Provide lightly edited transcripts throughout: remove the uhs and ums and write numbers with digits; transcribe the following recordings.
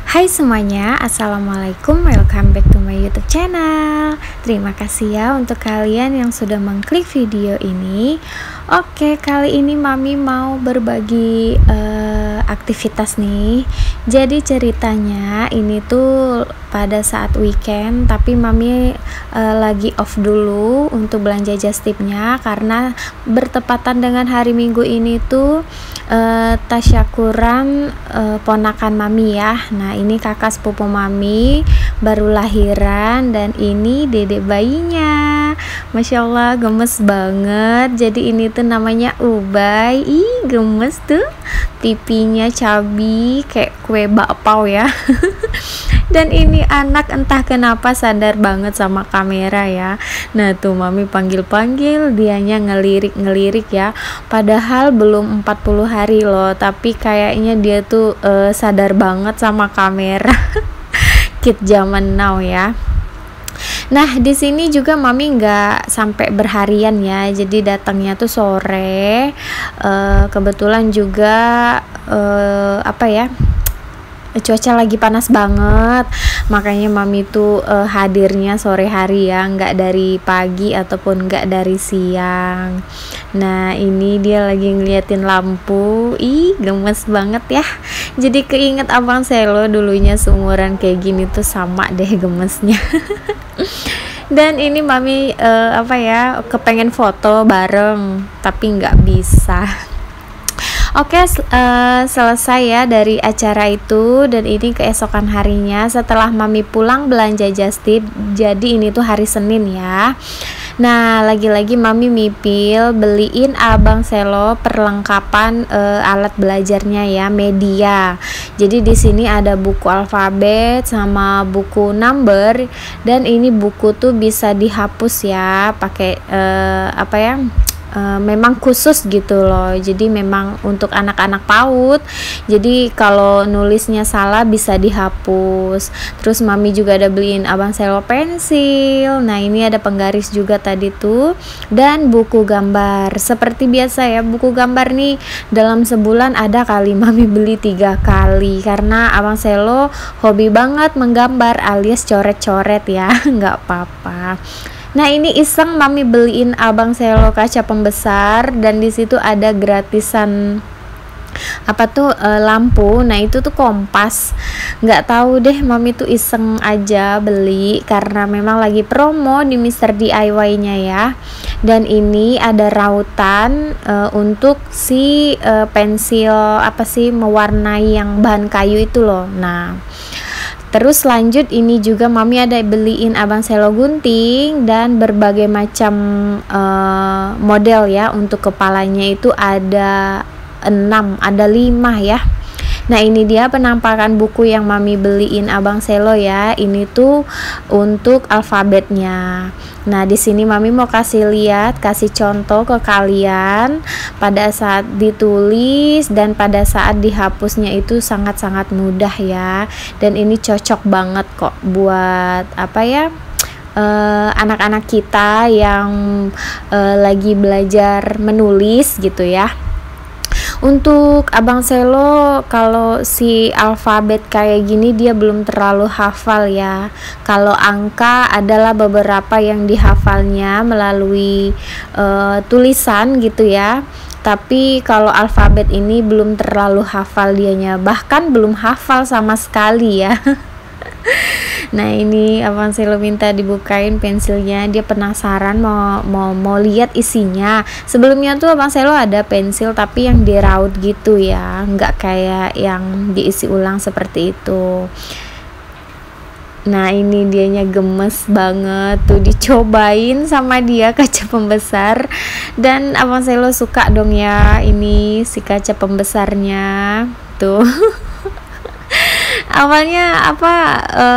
Hai semuanya, assalamualaikum, welcome back to my YouTube channel. Terima kasih ya untuk kalian yang sudah mengklik video ini. Oke, kali ini Mami mau berbagi aktivitas nih. Jadi ceritanya ini tuh pada saat weekend, tapi Mami lagi off dulu untuk belanja just tipnya karena bertepatan dengan hari Minggu ini tuh tasyakuran ponakan Mami ya. Nah, ini kakak sepupu Mami baru lahiran dan ini dedek bayinya. Masya Allah, gemes banget. Jadi ini tuh namanya Ubay. Ih, gemes tuh. Pipinya cabi kayak kue bakpao ya. Dan ini anak entah kenapa sadar banget sama kamera ya. Nah tuh Mami panggil-panggil, dianya ngelirik ya. Padahal belum 40 hari loh, tapi kayaknya dia tuh sadar banget sama kamera. Kid zaman now ya. Nah di sini juga Mami nggak sampai berharian ya, jadi datangnya tuh sore. Kebetulan juga cuaca lagi panas banget, makanya Mami tuh hadirnya sore hari ya, nggak dari pagi ataupun nggak dari siang. Nah ini dia lagi ngeliatin lampu. Ih, gemes banget ya. Jadi keinget abang Selo dulunya seumuran kayak gini tuh, sama deh gemesnya. Dan ini Mami kepengen foto bareng tapi nggak bisa. Oke, selesai ya dari acara itu, dan ini keesokan harinya setelah Mami pulang belanja just tip. Jadi ini tuh hari Senin ya. Nah, lagi-lagi Mami mipil beliin abang Selo perlengkapan alat belajarnya ya, media. Jadi di sini ada buku alfabet sama buku number, dan ini buku tuh bisa dihapus ya pakai memang khusus gitu loh. Jadi memang untuk anak-anak PAUD. Jadi kalau nulisnya salah bisa dihapus. Terus Mami juga ada beliin abang Selo pensil. Nah ini ada penggaris juga tadi tuh, dan buku gambar. Seperti biasa ya, buku gambar nih dalam sebulan ada kali Mami beli 3 kali, karena abang Selo hobi banget menggambar alias coret-coret ya. Nggak apa-apa. Nah ini iseng Mami beliin abang Selo kaca pembesar, dan di situ ada gratisan lampu. Nah itu tuh kompas. Nggak tahu deh, Mami tuh iseng aja beli karena memang lagi promo di Mr. DIY-nya ya. Dan ini ada rautan untuk si pensil mewarnai yang bahan kayu itu loh. Nah terus lanjut ini juga Mami ada beliin abang Selo gunting dan berbagai macam model ya. Untuk kepalanya itu ada 5 ya. Nah ini dia penampakan buku yang Mami beliin abang Selo ya. Ini tuh untuk alfabetnya. Nah di sini Mami mau kasih contoh ke kalian pada saat ditulis dan pada saat dihapusnya itu sangat-sangat mudah ya. Dan ini cocok banget kok buat anak-anak kita yang lagi belajar menulis gitu ya. Untuk abang Selo, kalau si alfabet kayak gini dia belum terlalu hafal ya. Kalau angka adalah beberapa yang dihafalnya melalui tulisan gitu ya. Tapi kalau alfabet ini belum terlalu hafal dianya, bahkan belum hafal sama sekali ya. Nah ini abang Selo minta dibukain pensilnya, dia penasaran mau lihat isinya. Sebelumnya tuh abang Selo ada pensil tapi yang diraut gitu ya, nggak kayak yang diisi ulang seperti itu. Nah ini dianya gemes banget tuh, dicobain sama dia kaca pembesar, dan abang Selo suka dong ya ini si kaca pembesarnya tuh. Awalnya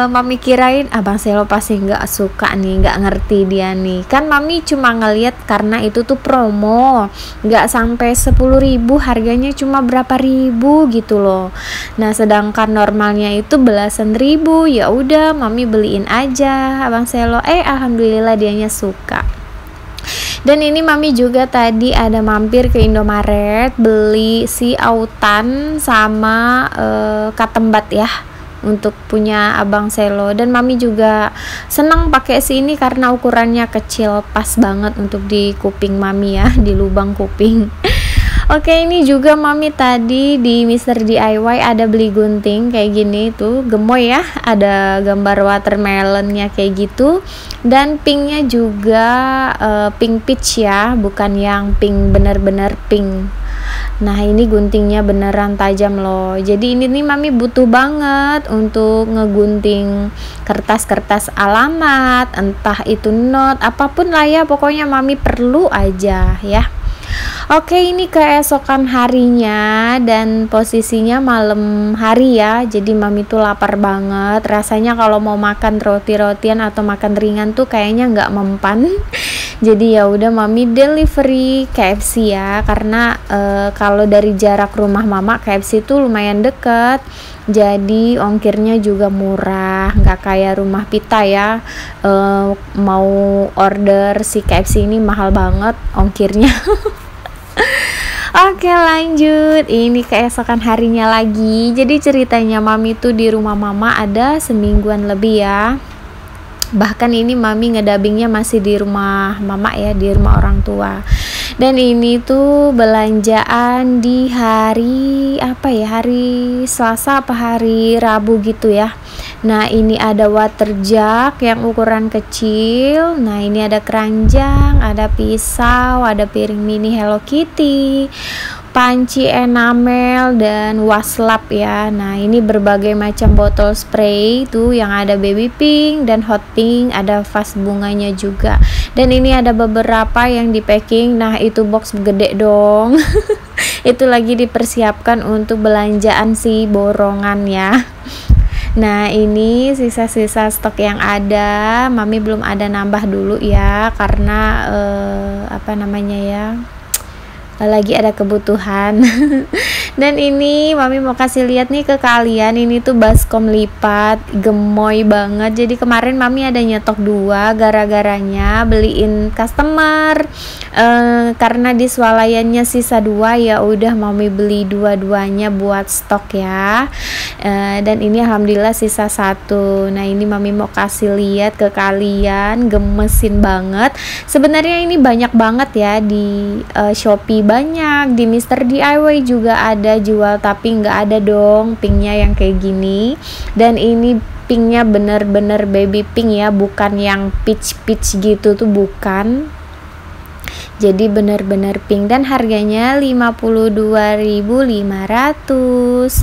Mami kirain abang Selo pasti nggak suka nih, nggak ngerti dia nih. Kan Mami cuma ngeliat karena itu tuh promo, nggak sampai 10.000, harganya cuma berapa ribu gitu loh. Nah sedangkan normalnya itu belasan ribu. Ya udah Mami beliin aja abang Selo. Alhamdulillah dianya suka. Dan ini Mami juga tadi ada mampir ke Indomaret beli si autan sama katembat ya untuk punya abang Selo. Dan mami juga senang pakai sini karena ukurannya kecil, pas banget untuk di kuping mami ya, di lubang kuping. Oke, ini juga mami tadi di Mister DIY ada beli gunting kayak gini tuh, gemoy ya, ada gambar watermelonnya kayak gitu, dan pinknya juga pink peach ya, bukan yang pink bener-bener pink. Nah, ini guntingnya beneran tajam loh. Jadi ini nih mami butuh banget untuk ngegunting kertas-kertas alamat, entah itu not, apapun lah ya, pokoknya mami perlu aja ya. Oke, ini keesokan harinya dan posisinya malam hari ya. Jadi mami tuh lapar banget. Rasanya kalau mau makan roti-rotian atau makan ringan tuh kayaknya nggak mempan. Jadi ya udah mami delivery KFC ya, karena kalau dari jarak rumah mama KFC tuh lumayan deket. Jadi ongkirnya juga murah, nggak kayak rumah Pita ya. Mau order si KFC ini mahal banget ongkirnya. Oke, lanjut. Ini keesokan harinya lagi. Jadi ceritanya mami tuh di rumah mama ada semingguan lebih ya. Bahkan ini mami ngedabingnya masih di rumah mama ya, di rumah orang tua. Dan ini tuh belanjaan di hari apa ya, hari Selasa apa hari Rabu gitu ya. Nah, ini ada water jug yang ukuran kecil. Nah, ini ada keranjang, ada pisau, ada piring mini Hello Kitty, panci enamel, dan waslap ya. Nah, ini berbagai macam botol spray tuh yang ada baby pink dan hot pink, ada vas bunganya juga. Dan ini ada beberapa yang di packing. Nah, itu box gede dong. Itu lagi dipersiapkan untuk belanjaan si borongan ya. Nah, ini sisa-sisa stok yang ada. Mami belum ada nambah dulu ya, karena apa namanya ya, lagi ada kebutuhan. Dan ini mami mau kasih lihat nih ke kalian, ini tuh baskom lipat, gemoy banget. Jadi kemarin mami ada nyetok 2 gara-garanya beliin customer, karena di swalayannya sisa 2 ya udah mami beli dua-duanya buat stok ya. Dan ini alhamdulillah sisa 1. Nah, ini mami mau kasih lihat ke kalian, gemesin banget. Sebenarnya ini banyak banget ya di Shopee, banyak di Mister DIY juga ada jual, tapi nggak ada dong pinknya yang kayak gini. Dan ini pinknya bener-bener baby pink ya, bukan yang peach gitu tuh, bukan. Jadi bener-bener pink dan harganya 52.500.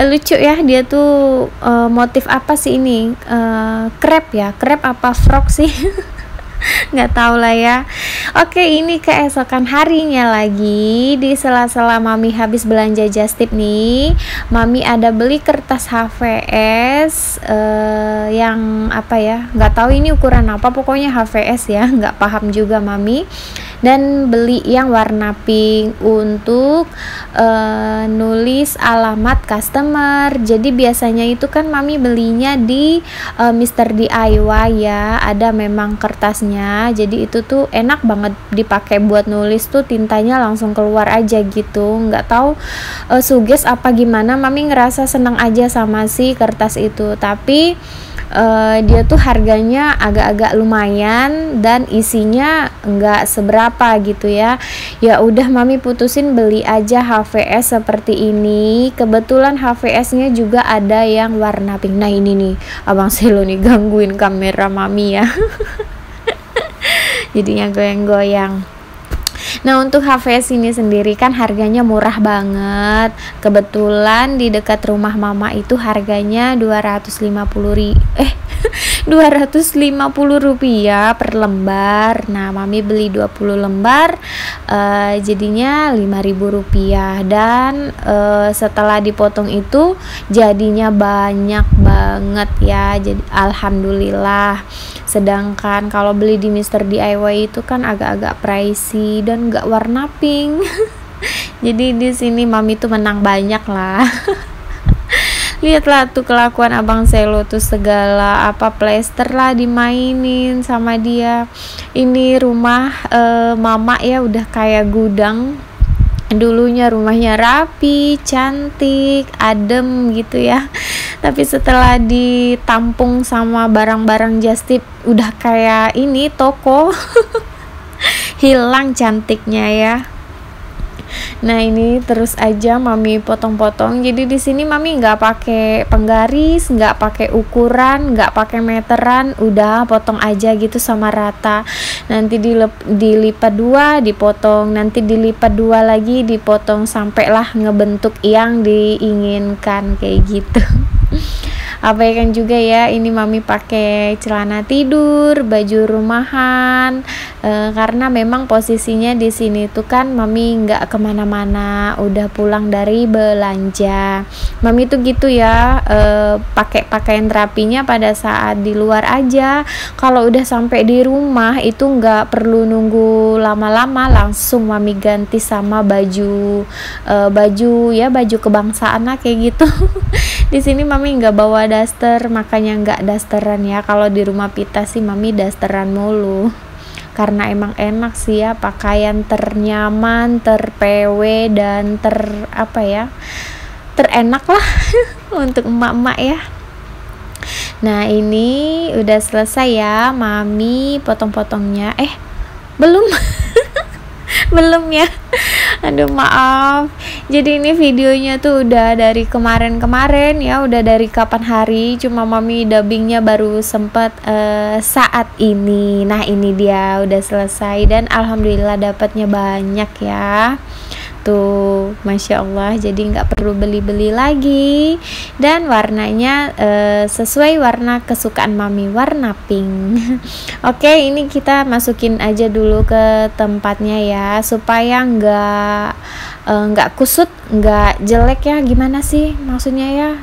Lucu ya, dia tuh motif apa sih ini, crab ya, crab apa frog sih? Nggak tahu lah ya. Oke, ini keesokan harinya lagi, di sela-sela mami habis belanja just tip nih, mami ada beli kertas HVS yang apa ya, nggak tahu ini ukuran apa, pokoknya HVS ya, nggak paham juga mami. Dan beli yang warna pink untuk nulis alamat customer. Jadi biasanya itu kan mami belinya di Mister DIY ya, ada memang kertasnya, jadi itu tuh enak banget dipakai buat nulis tuh, tintanya langsung keluar aja gitu. Nggak tahu suges apa gimana, mami ngerasa seneng aja sama si kertas itu. Tapi dia tuh harganya agak-agak lumayan dan isinya nggak seberapa gitu ya. Ya udah mami putusin beli aja HVS seperti ini. Kebetulan HVS-nya juga ada yang warna pink. Nah, ini nih abang Selo nih gangguin kamera mami ya. Jadinya goyang-goyang. Nah, untuk HVS ini sendiri kan harganya murah banget. Kebetulan di dekat rumah mama itu harganya 250 rupiah per lembar. Nah, mami beli 20 lembar, jadinya 5.000 rupiah. Dan setelah dipotong itu jadinya banyak banget ya. Jadi alhamdulillah. Sedangkan kalau beli di Mister DIY itu kan agak-agak pricey dan nggak warna pink. Jadi di sini mami tuh menang banyak lah. Lihatlah tuh kelakuan abang Selo tuh, segala apa plester lah dimainin sama dia. Ini rumah mama ya udah kayak gudang. Dulunya rumahnya rapi, cantik, adem gitu ya. Tapi setelah ditampung sama barang-barang just tip udah kayak ini toko. Hilang cantiknya ya. Nah ini terus aja mami potong-potong. Jadi di sini mami nggak pakai penggaris, nggak pakai ukuran, nggak pakai meteran, udah potong aja gitu sama rata. Nanti dilipat dua, dipotong, nanti dilipat dua lagi, dipotong sampailah ngebentuk yang diinginkan kayak gitu. Abaikan juga ya, ini mami pakai celana tidur, baju rumahan, karena memang posisinya di sini tuh kan mami nggak kemana-mana, udah pulang dari belanja. Mami tuh gitu ya, pakai pakaian rapinya pada saat di luar aja. Kalau udah sampai di rumah itu nggak perlu nunggu lama-lama, langsung mami ganti sama baju baju kebangsaan lah kayak gitu. Di sini mami nggak bawa daster, makanya nggak dasteran ya. Kalau di rumah Pita sih mami dasteran mulu, karena emang enak sih ya, pakaian ternyaman, ter-PW dan terenak lah untuk emak-emak ya. Nah ini udah selesai ya mami potong-potongnya. Belum. Belum ya, aduh maaf. Jadi ini videonya tuh udah dari kemarin ya, udah dari kapan hari, cuma mami dubbingnya baru sempet saat ini. Nah ini dia udah selesai dan alhamdulillah dapatnya banyak ya. Tuh Masya Allah, jadi nggak perlu beli-beli lagi, dan warnanya sesuai warna kesukaan mami, warna pink. Oke, ini kita masukin aja dulu ke tempatnya ya, supaya nggak kusut, nggak jelek ya, gimana sih maksudnya ya.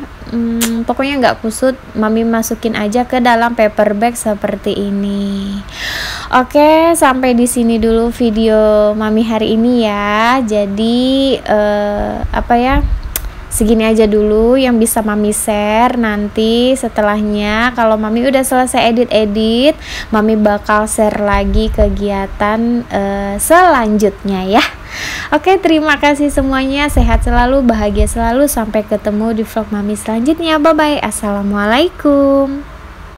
Pokoknya nggak kusut, mami masukin aja ke dalam paper bag seperti ini. Oke, sampai di sini dulu video mami hari ini ya. Jadi segini aja dulu yang bisa mami share. Nanti setelahnya kalau mami udah selesai edit, mami bakal share lagi kegiatan selanjutnya ya. Oke, terima kasih semuanya, sehat selalu, bahagia selalu, sampai ketemu di vlog mami selanjutnya. Bye bye, assalamualaikum.